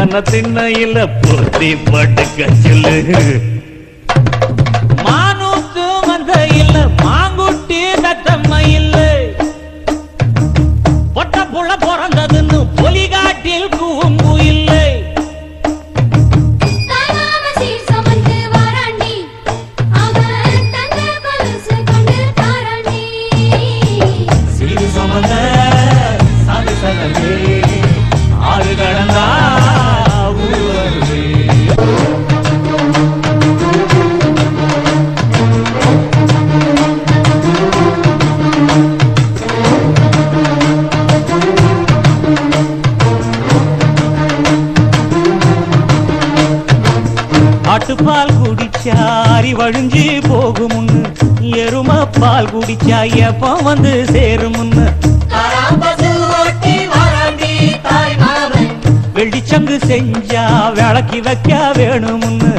மத்தியான திண்ணையில பொத்தி படுக்க சொல்லு. மானூத்து வந்த இல்ல மாங்குட்டி தத்தம்மா இல்ல பொட்ட புள்ள பிறந்ததுன்னு பொலிகாட்டில் கூம்பு இல்லை. ஆறு கடந்தா ஆட்டுப்பால் குடிச்சா அரி வழிஞ்சு போகுமுன்னு எரும பால் குடிச்சா எப்ப வந்து சேருமுன்னு வெள்ளிச்சங்கு செஞ்சா விளக்கி வைக்க வேணுமுன்னு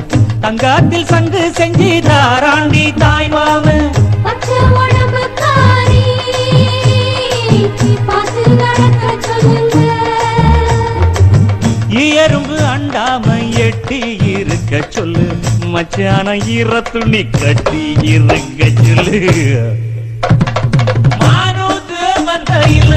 தங்காத்தில் சங்கு செஞ்சு தாராண்டி தாய் மாமன். எறும்பு அண்டாம எட்டி இருக்க சொல்லு மச்சான ஈர துணி கட்டி இருக்க சொல்லு. மானூத்து வந்த இல்ல